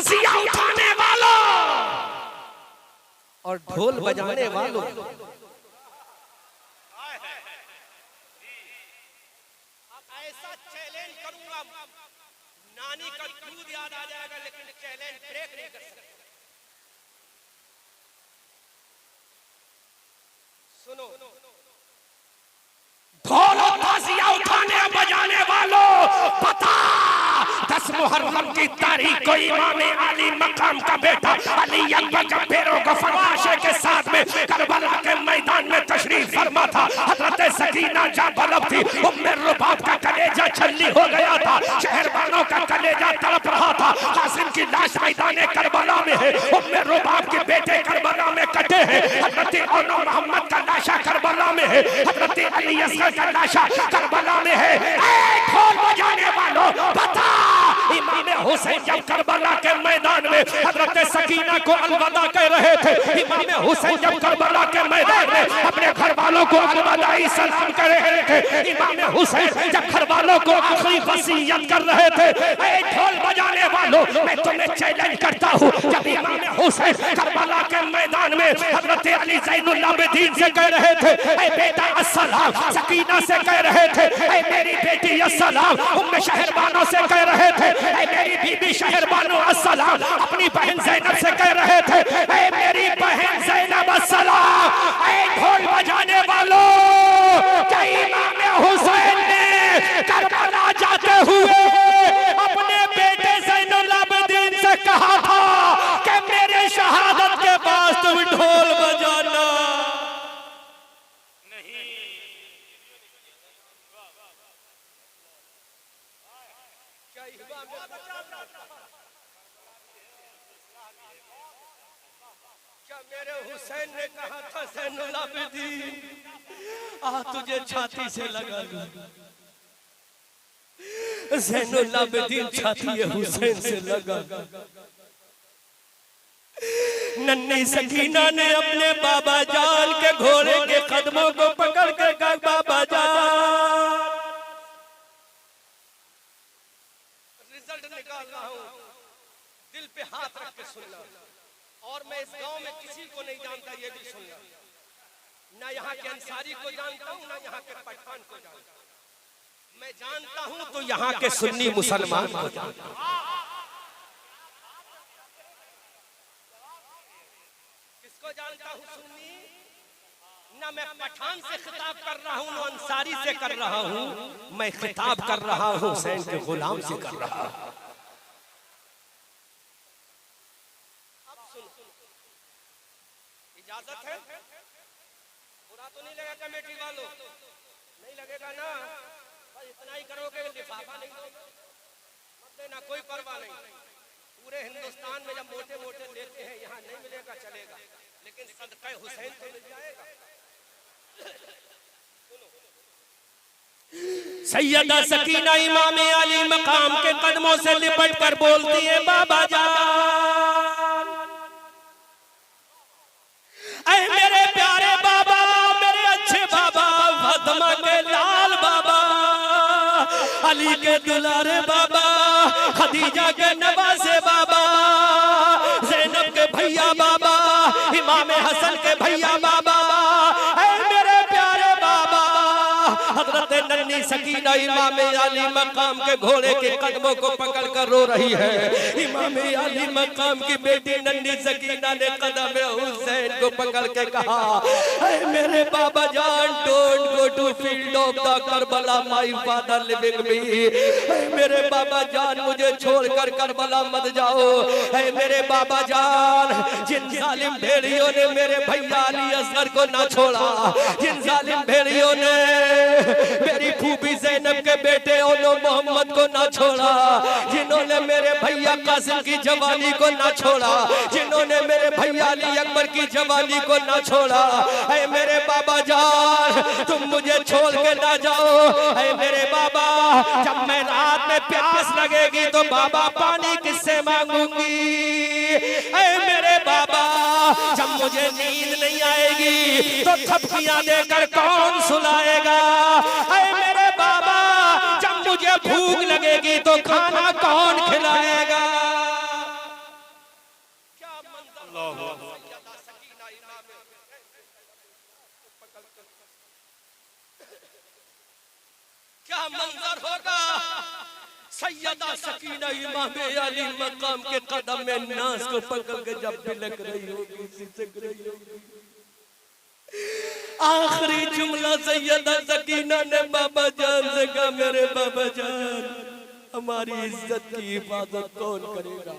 ताजिया उठाने वालों और ढोल बजाने वालों, ऐसा चैलेंज करूंगा, नानी का दूध याद आ जाएगा, लेकिन चैलेंज ब्रेक नहीं कर सकते। सुनो, ढोल और ताजिया उठाने बजाने वालों, पता 10 मुहर्रम की तारीख को इमाम अली मकाम का बेटा अली अकबर जब फेरों गफरवाशे के साथ में करबला के मैदान में तशरीफ फरमा था, हजरत सकीना जहाँ बलब थी, उम्मे रुबाब का कलेजा छल्ली हो गया था, शहरबानों का कलेजा तड़प रहा था। कासिम की लाश मैदान करबला में है, उम्मे रुबाब के बेटे करबला में कटे हैं, हजरत औनो मोहम्मद का लाशा करबला में है, हजरत अली असगर का लाशा करबला में है। ढोल बजाने वालों, बता इमाम हुसैन जब करबला के मैदान में हजरत सकीना को अलविदा कह रहे थे, इमाम हुसैन जब करबला के मैदान में अपने घर वालों को अलविदाई सलाम कर रहे थे, इमाम हुसैन जब घर वालों को आखिरी वसीयत कर रहे थे, ऐ ढोल बजाने वालों, मैं तुम्हें चैलेंज करता हूँ, जब इमाम हुसैन करबला के मैदान में हजरत अली ज़ैनुल आबिदीन से कह रहे थे, ऐ बेटा अस्सलाम, सकीना से कह रहे थे, ऐ मेरी बेटी अस्सलाम, उम्मे शहरबानों से कह रहे थे, ऐ मेरी बीबी शहरबानो अस्सलाम, अपनी बहन ज़ैनब से कह रहे थे, ऐ मेरी बहन ज़ैनब अस्सलाम। ऐ ढोल बजाने वालों, क्या इमाम हुसैन ने करबला जाते हुए अपने बेटे ज़ैनुल आबिदीन से कहा था कि मेरे शहादत के बाद तुम ढोल बजाना? क्या मेरे हुसैन ने कहा था ज़ैनुल आबिदीन आ तुझे छाती से लगा लूं? ज़ैनुल आबिदीन छाती हुसैन से लगा। नन्ही सकीना ने अपने बाबा जान के घोड़े के कदमों को पकड़ के कहा, बाबा जान रिजल्ट निकाल रहा हूं, दिल पे हाथ रख के सुनना। और मैं इस गांव में किसी को नहीं जानता, ये भी सुनना, ना यहाँ के अंसारी को जानता हूँ, ना यहाँ के पठान को जानता हूँ। मैं जानता हूँ तो यहाँ के सुन्नी मुसलमान को जानता हूँ। किसको जानता हूँ? सुन्नी। ना मैं पठान से खिताब कर रहा हूँ, ना अंसारी से कर रहा हूँ, मैं खिताब कर रहा हूँ हुसैन के गुलाम से कर रहा हूँ। इजाजत है? बुरा तो नहीं लगेगा कमेटी वालों? नहीं लगेगा ना? बस इतना ही करोगे, लिफाफा नहीं दोगे, मत देना, कोई परवाह नहीं। पूरे हिंदुस्तान में जब मोटे मोटे लेते हैं, यहाँ नहीं मिलेगा चलेगा, लेकिन सदका हुसैन तो मिल जाएगा। सैयदा सकीना इमाम अली मकाम के कदमों से लिपट कर बोलती है, बाबा जान, ऐ मेरे प्यारे बाबा, मेरे अच्छे बाबा, फातिमा के लाल बाबा, अली के दुलारे बाबा, खदीजा के नवासे बाबा, ज़ैनब के भैया बाबा, इमाम हसन के भैया बाबा, ऐ मेरे प्यारे बाबा। हजरत नन्ही सकीना इमाम अली मकाम के घोड़े के कदमों को पकड़ कर रो रही है। इमाम अली मकाम की बेटी नन्ही सकीना ने कदम हुसैन को पकड़ के कहा, ऐ मेरे बाबा जान, don't go to field of the Karbala, my father leaving me. ऐ मेरे बाबा जान, मुझे छोड़कर करबला मत जाओ। ऐ मेरे बाबा जान, जिन जालिम भेड़ियों ने मेरे भैया अली असगर को ना छोड़ा, जिन जालिम भेड़ियों ने मेरी फूफी ज़ैनब के बेटे औनो मोहम्मद को ना छोड़ा, जिन्होंने मेरे भैया कासिम की जवानी को ना छोड़ा, जिन्होंने मेरे भैया अली अकबर की जवानी को ना छोड़ा, ऐ मेरे बाबा जान, तुम मुझे छोड़ के ना जाओ। ऐ मेरे बाबा, जब मैं रात में प्यास लगेगी तो बाबा पानी किससे मांगूंगी? ऐ मेरे बाबा, जब मुझे नींद नहीं आएगी तो थपकियां देकर कौन सुलाएगा? ऐ मेरे बाबा, जब मुझे भूख लगेगी तो खाना कौन खिलाएगा? मंजर होगा। सैयदा सकीना इमाम अली मकाम के कदम में नाज को पकड़ के जब बिलक रही होगी, सिसक रही होगी। आखिरी जुमला सैयदा सकीना ने बाबा जान से कहा, मेरे बाबा जान, हमारी इज्जत की हिफाजत कौन करेगा?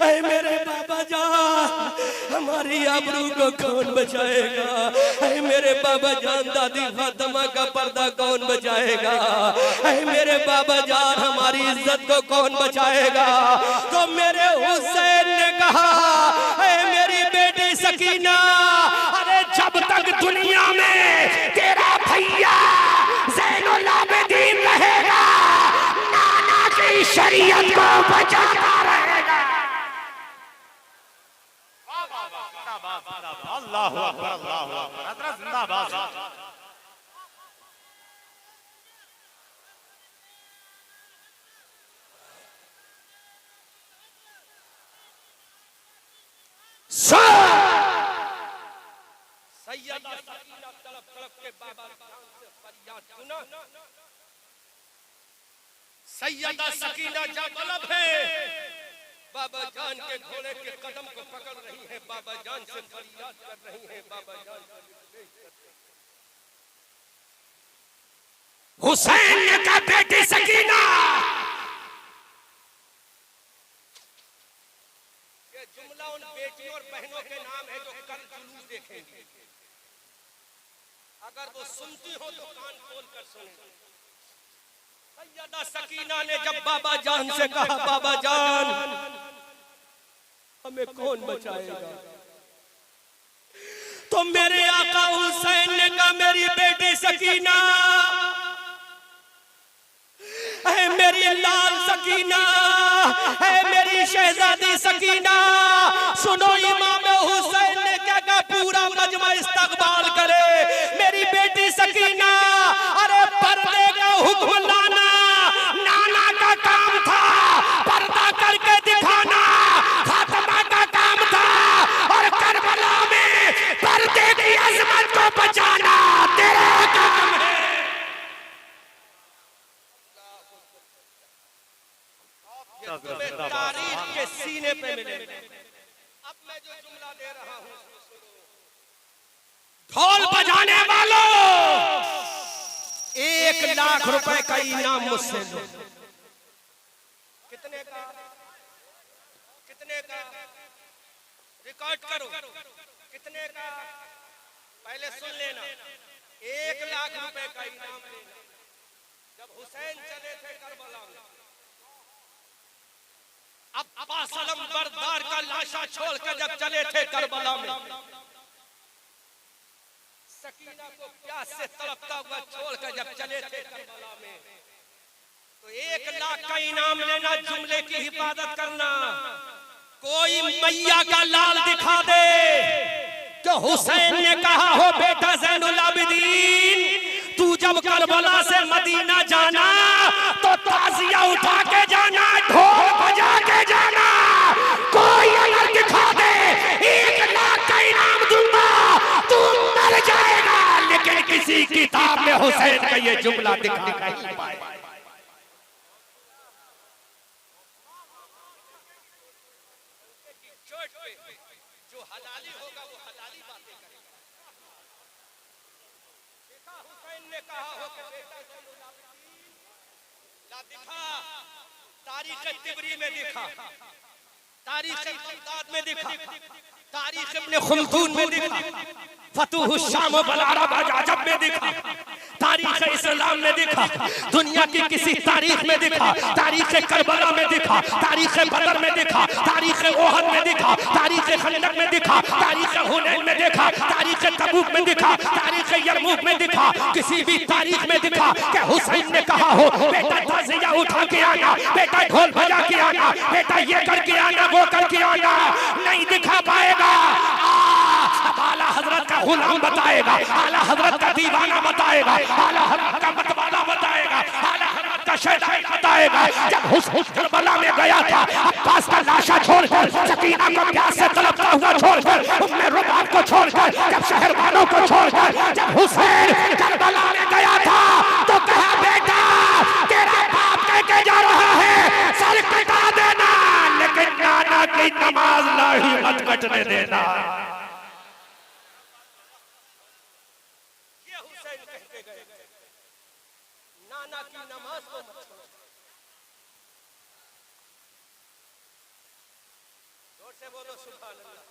ऐ मेरे बाबा जान, हमारी आबरू को कौन बचाएगा? ऐ मेरे बाबा जान, दादी फातिमा का पर्दा कौन बचाएगा? ऐ मेरे बाबा जान, हमारी इज्जत को कौन बचाएगा? तो मेरे हुसैन ने कहा, ऐ मेरी बेटी सकीना, अरे जब तक दुनिया में तेरा भैया ज़ैनुल आबिदीन रहेगा, नाना की शरीयत को बचाता रहेगा। अल्लाहु अकबर, अल्लाहु अकबर। हज़रत जिंदाबाद। सैयदा सकीना तड़प तड़प के बाबा जान से फरियाद सुना। सैयदा सकीना जब तलब है, बाबा जान के घोड़े के कदम को पकड़ रही है, बाबा जान से फरियाद कर रही है, बाबा जान हुसैन ने कहा, बेटी सकीना, ये जुमला उन बेटियों और बहनों के नाम है जो कल जुलूस देखेंगे। अगर वो सुनती हो तो कान खोल कर सुने। सैयदा सकीना ने जब बाबा जान से कहा, बाबा जान, हमें कौन बचाएगा? तो मेरे आका हुसैन ने कहा, मेरी बेटी सकीना, ऐ मेरी लाल सकीना, ऐ मेरी शहजादी सकीना, सुनो इमाम हुसैन ने क्या कहा? पूरा मजमा इस्तकबाल करे। मेरी बेटी सकीना, अरे पर्दे का हुक्म लाना नाना का काम था, पर्दा करके दिखाना फातिमा का काम था, और करबला में पर्दे की अजमत को बचाना तेरा काम है। तुम्हें तारीख के सीने पे मिले। अब मैं जो जुमला दे रहा हूँ, ढोल बजाने वालों, 1 लाख रुपए का इनाम मुझसे लो। कितने का? कितने का? रिकॉर्ड करो। कितने का? पहले सुन लेना। 1 लाख रुपए का इनाम लेना। जब हुसैन चले थे करबला में, अब्बास अलमबरदार का लाशा छोड़कर जब चले थे करबला में, सकीना को प्यास से तड़पता हुआ छोड़कर जब चले थे करबला में, तो 1 लाख का इनाम लेना, जुमले की हिफाजत करना। कोई मैया का लाल दिखा दे कि हुसैन ने कहा हो, बेटा ज़ैनुल आबिदीन, तू जब करबला से मदीना जाना तो ताजिया उठा के जाना, ढोल बजा के जाना। कोई अगर दिखा दे 1 लाख का इनाम दूंगा, तू मर जाएगा, लेकिन किसी किताब में हुसैन का ये जुमला दिखा नहीं पाए। जो हलाली होगा वो हलाली बातें करेगा। देखा हुसैन ने कहा हो कि बेटा ज़ैनुल आबिदीन, ला दिखा, तारीख तिबरी में दिखा, तारीख बगदाद में दिखा, तारीख इब्ने खुल्दून में दिखा, फतूह शाम वल अरब अजब में दिखा, तारीख इस्लाम में दिखा, दुनिया की किसी तारीख में दिखा, तारीख करबला में दिखा, तारीख बदर में दिखा, तारीख ओहद में दिखा, तारीख खंदक में दिखा, तारीख हुनैन में दिखा, तारीख तबूक में दिखा, तारीख यरमूक में दिखा, किसी भी तारीख में दिखा कि हुसैन ने कहा हो, बेटा ताजिया उठा के आना, बेटा ढोल बजा के आना, बेटा ये करके आना, वो करके आना। नहीं दिखा पाएगा। आला हजरत का गुलाम बताएगा, आला हजरत का दीवाना बताएगा, आला हजरत का मतवाला बताएगा, आला हजरत का शहदाई बताएगा। जब हुसैन करबला में गया था, अब्बास का लाशा छोड़कर, सकीना को प्यास से तड़पता हुआ छोड़कर, उम्मे रुबाब को छोड़कर, जब शहर वालों को छोड़कर, जब हुसैन करबला में की नमाज लाही मत कटने देना। ये हुसैन कहते गए, नाना की नमाज को मत छोड़ो। जोर से बोलो सुभान अल्लाह।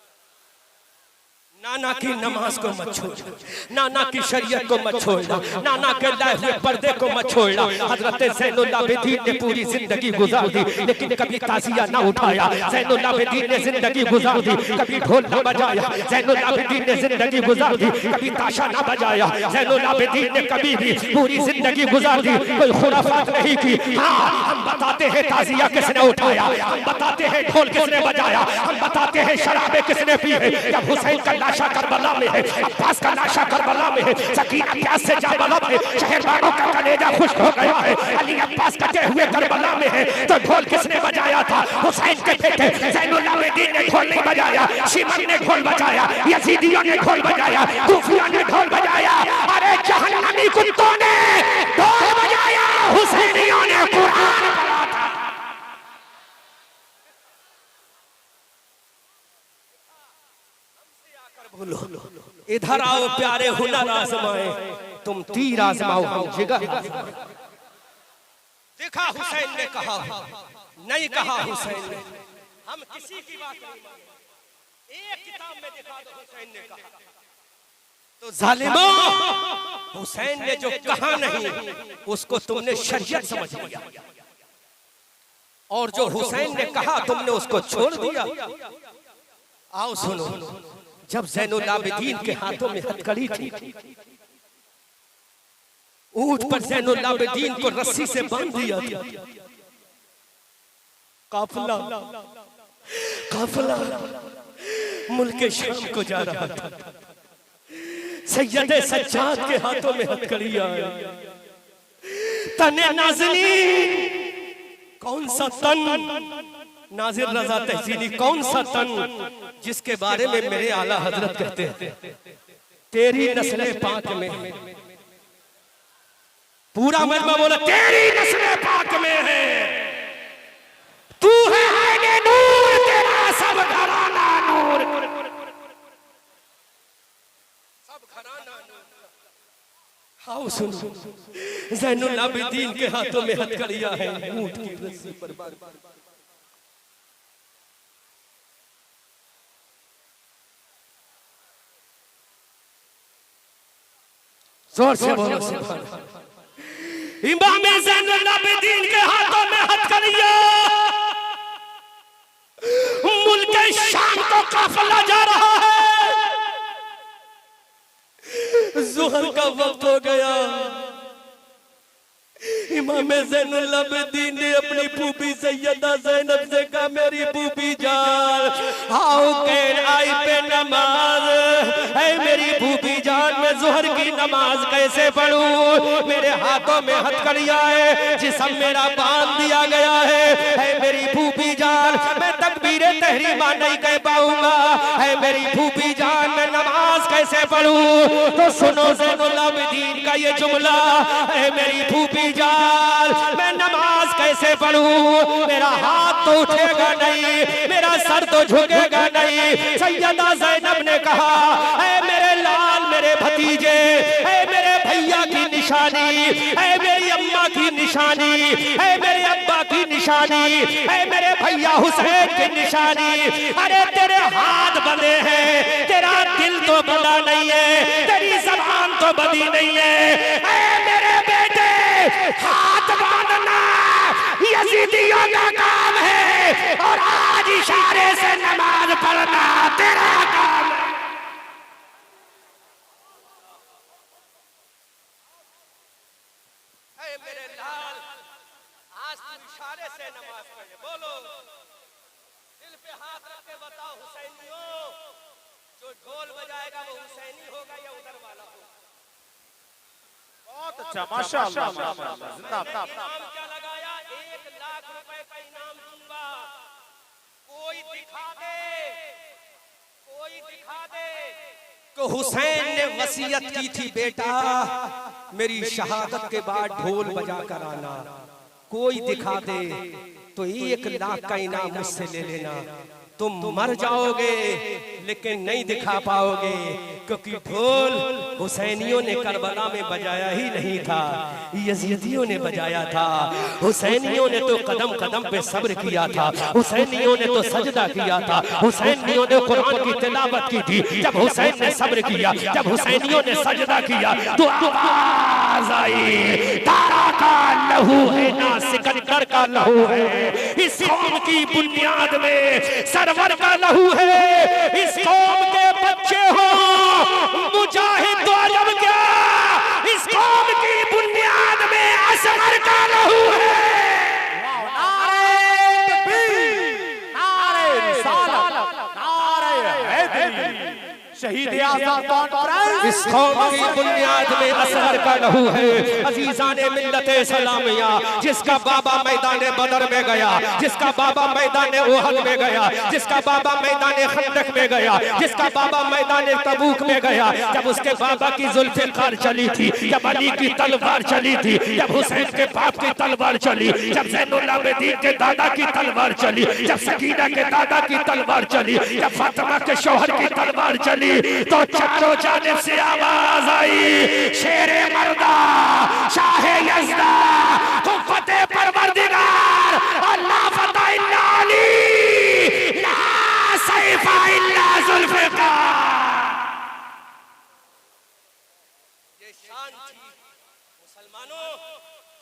नाना की नमाज को मत छोड़ना, नाना की शरीयत को मत छोड़ना, नाना के लाए हुए पर्दे को मत छोड़ना। हजरत ज़ैनुल आबिदीन ने पूरी जिंदगी गुजार दी, लेकिन कभी ताजिया ना उठाया। ज़ैनुल आबिदीन ने जिंदगी गुजार दी, कभी ढोल ना बजाया। ज़ैनुल आबिदीन ने जिंदगी गुजार दी, कभी ताशा ना बजाया। ज़ैनुल आबिदीन ने कभी भी पूरी जिंदगी गुजार दी, कोई खुराफात नहीं की। हाँ, हम बताते हैं ताजिया किसने उठाया, हम बताते हैं ढोल किसने बजाया, हम बताते हैं शराबे किसने पी है। जब हुसैन का लाशा करबला में है, अब्बास का लाशा करबला में है, सकीना प्यास से जाबला में, शहरबानों का कलेजा खुश्क हो गया है, अली अब्बास कटे हुए करबला में है, तो ढोल किसने बजाया था? हुसैन के बेटे ज़ैनुल आबिदीन ने ढोल नहीं बजाया, शिमर ने ढोल बजाया, यजीदियों ने ढोल बजाया, कूफियों ने ढोल बजाया, अरे जहन्नमी कुत्तों ने ढोल बजाया, हुसैनियों ने कुरान पढ़ा था। बोलो इधर आओ प्यारे हुनर आजमाए, तुम तीर आजमाओ हम जिगर। देखा हुसैन ने कहा, नहीं कहा हुसैन ने, हम किसी की बात नहीं माने। एक किताब में दिखा दो हुसैन ने कहा, तो जालिमों हुसैन ने जो कहा नहीं उसको तुमने शरीयत समझ लिया, और जो हुसैन ने कहा तुमने उसको छोड़ दिया। आओ सुनो, जब ज़ैनुल आबिदीन के हाथों में हथकड़ी थी, ऊंट पर ज़ैनुल आबिदीन को रस्सी से बांध दिया था। काफिला काफिला मुल्क शाम को जा रहा था, सैयद सज्जाद के हाथों में हथकड़ी आई। तने नाज़नीन, कौन सा तन? नाजिर रजा तहसीनी, कौन सा तन जिसके बारे में मेरे आला हजरत कहते हैं तेरी नस्ले पाक में, पूरा मजमा बोला तेरी नस्ले पाक में है, तू है आईने नूर, तेरा सब घराना नूर, सब घराना नूर। हाँ सुनो, ज़ैनुल आबिदीन के हाथों में हथकड़ियां हैं, ऊंट की रस्सी पर बांध। जोर से बोलो सुभान अल्लाह। इमाम ज़ैनुल आबिदीन के हाथों में हथकड़ियां, मुल्क शाम को काफिला जा रहा है, ज़ुहर का वक्त हो गया। इमाम ज़ैनुल आबिदीन ने अपनी फूफी सैयदा ज़ैनब से कहा, मेरी फूफी जान, हाउ कैन आई पे नमाज, है मेरी फूफी जान, मैं ज़ुहर की नमाज कैसे पढ़ूं? मेरे हाथों में हथकड़ियां है, जिस्म मेरा बांध दिया गया है मेरी फूफी जान, मैं तकबीरे तहरीमा नहीं कह पाऊंगा, है मेरी फूफी जान, मैं नमाज कैसे पढ़ूं? तो सुनो ज़ैनुल आबिदीन का ये जुमला, है मेरी फूफी जान, मैं नमाज कैसे पढ़ूं? मेरा हाथ तो उठेगा नहीं, मेरा सर तो झुकेगा नहीं। सैयदा ज़ैनब ने कहा, ऐ मेरे लाल, मेरे भतीजे, ऐ मेरे भैया की निशानी, ऐ मेरी अम्मा की निशानी, ऐ मेरे अब्बा की निशानी, ऐ मेरे भैया हुसैन की निशानी, अरे तेरे हाथ बंधे हैं, तेरा दिल तो बंधा नहीं है, तेरी ज़बान तो बंधी नहीं है। ऐ मेरे बेटे, हाथ बांधना यजीदियों का काम है, और आज इशारे से नमाज पढ़ना तेरा काम है। ऐ मेरे लाल, आज तू इशारे से नमाज पढ़े, बोलो दिल पे हाथ रख के बताओ हुसैनियों, जो ढोल बजाएगा वो हुसैनी होगा या उधर वाला होगा? बहुत अच्छा, माशाअल्लाह, जिंदाबाद। इनाम क्या लगाया? 1 लाख रुपए का इनाम दूंगा, कोई दिखा दे, कोई दिखा दे। तो हुसैन ने वसीयत की थी, बेटा मेरी शहादत के बाद ढोल बजा कर आना, कोई दिखा दे तो 1 लाख का इनाम मुझसे ले लेना। तुम मर जाओगे लेकिन नहीं दिखा पाओगे, क्योंकि ढोल हुसैनियों ने करबला में बजाया ही नहीं था, यजीदियों ने बजाया था। हुसैनियों ने तो कदम कदम पे सब्र किया था, हुसैनियों ने तो सजदा किया था, हुसैनियों ने कुरान की तिलावत की थी। जब हुसैन ने सब्र किया, जब हुसैनियों ने सजदा किया तो आवाज आई, तारा का लहू है ना सिकंदर का लहू है, इस कौम की बुनियाद में सरवर का लहू है, इस कौम के बच्चे हो मुजाहिद तो अजब क्या, इस कौम की बुनियाद में असगर का लहू है। नारे तकबीर, नारे रिसालत, नारे हैदरी, शहीद आज़ाद कॉन्फ्रेंस। इस कौम की बुनियाद में असगर का लहू है। अजीज़ाने मिल्लते सलामिया, जिसका बाबा मैदान बदर में गया, जिसका बाबा मैदान ओहद में गया, जिसका बाबा मैदान खंदक में गया, जिसका बाबा मैदान तबूक में गया, जब उसके बाबा की जुल्फ़िकार चली थी, जब अली की तलवार चली थी, जब हुसैन के बाप की तलवार चली, जब ज़ैनुल आबिदीन के दादा की तलवार चली, जब सकीना के दादा की तलवार चली, जब फातिमा के शौहर की तलवार चली, तो चारों जानिब से आवाज आई, शेरे मर्दा, शाहे यज़दा, कुव्वते परवरदिगार, अल्लाह फतह इल्ला अली, ला सैफ़ा इल्ला ज़ुल्फ़िकार। ये शान थी। मुसलमानों,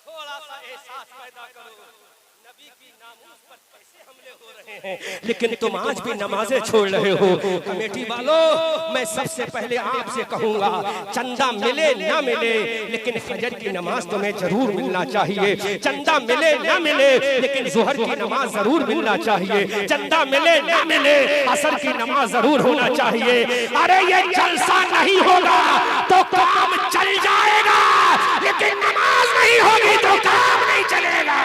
थोड़ा सा एहसास पैदा करो, नबी की नामूस पर कैसे हमले हो रहे हैं, लेकिन तुम आज भी नमाजें छोड़ रहे हो। कमेटी वालों, मैं सबसे पहले आपसे कहूंगा, चंदा मिले ना मिले लेकिन फजर की नमाज तुम्हें जरूर मिलना चाहिए। चंदा मिले ना मिले लेकिन जोहर की नमाज जरूर मिलना चाहिए। चंदा मिले ना मिले असर की नमाज जरूर होना चाहिए। अरे ये जलसा नहीं होगा तो काम चल जाएगा, लेकिन नमाज नहीं होगी तो काम नहीं चलेगा।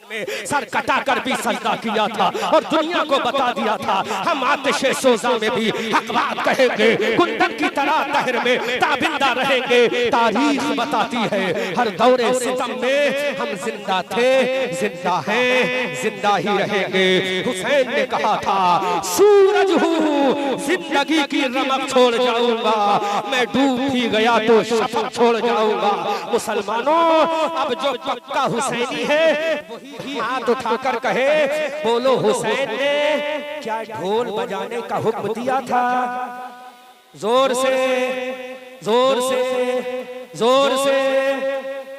में सर कटा कर भी सजदा किया था और दुनिया को बता दिया था, हम आतिशे सोजा में भी हक बात कहेंगे, कुंदन की तरह तहर में ताबिंदा रहेंगे। तारीख बताती है हर दौरे सितम में हम जिंदा थे, जिंदा हैं, जिंदा ही रहेंगे। हुसैन ने कहा था, सूरज हूँ, जिंदगी की रमक छोड़ जाऊंगा, मैं डूब भी गया तो शफक छोड़ जाऊंगा। मुसलमानों, अब जो पक्का हुसैनी है वही हाथ उठाकर कहे, बोलो हुसैन ने क्या ढोल बजाने का हुक्म दिया था? जोर से, जोर से, जोर से,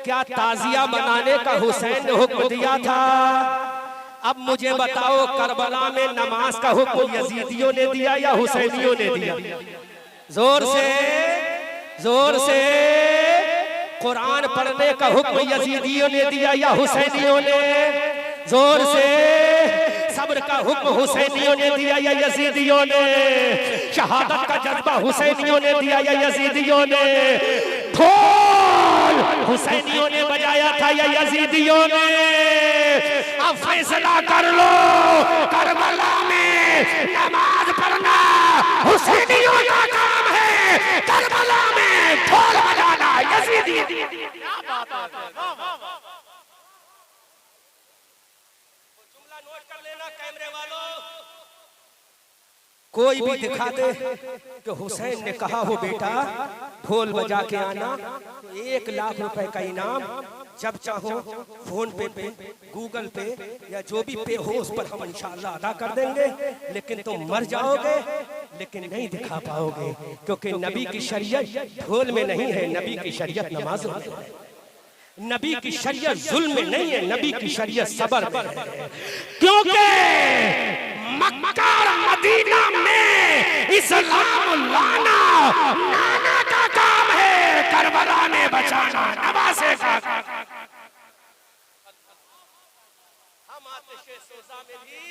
क्या ताजिया मनाने का हुसैन ने हुक्म दिया था? अब मुझे बताओ, करबला में नमाज का हुक्म यजीदियों ने दिया या हुसैनियों ने दिया? जोर से, जोर से, कुरान पढ़ने का हुक्म यजीदियों ने दिया या हुसैनियों ने? जोर से, सब्र का हुक्म हुसैनियों ने दिया या यजीदियों ने? शहादत का जज्बा हुसैनियों ने दिया या यजीदियों ने? ढोल हुसैनियों ने बजाया था या यजीदियों ने? अब फैसला कर लो, करबला में नमाज पढ़ना हुसैनियों का काम है, करबला में ढोल बजाना यजीदी। जुमला नोट कर लेना कैमरे वालों, कोई भी दिखा दे कि हुसैन ने कहा हो बेटा ढोल बजा के आना, तो 1 लाख रुपए का इनाम जब चाहो फोन पे, गूगल पे या जो भी पे हो उस पर हम इंशाअल्लाह अदा कर देंगे। लेकिन तुम मर जाओगे लेकिन नहीं दिखा पाओगे, क्योंकि नबी की शरीयत ढोल में नहीं है, नबी की शरीयत नमाज में है। नबी की शरीयत जुल्म में नहीं है, नबी की शरीयत सब्र में है। क्योंकि मक्का और मदीना में इस्लाम लाना नाना का काम है, करबला में बचाना नवासे का। हम आतिशे सोजा में भी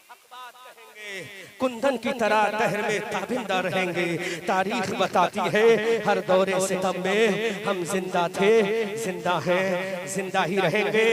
हक बात कहेंगे, कुंदन की तरह तहर में ताबिंदा रहेंगे। तारीख बताती है हर दौरे सितम में हम जिंदा थे, जिंदा हैं, जिंदा ही रहेंगे।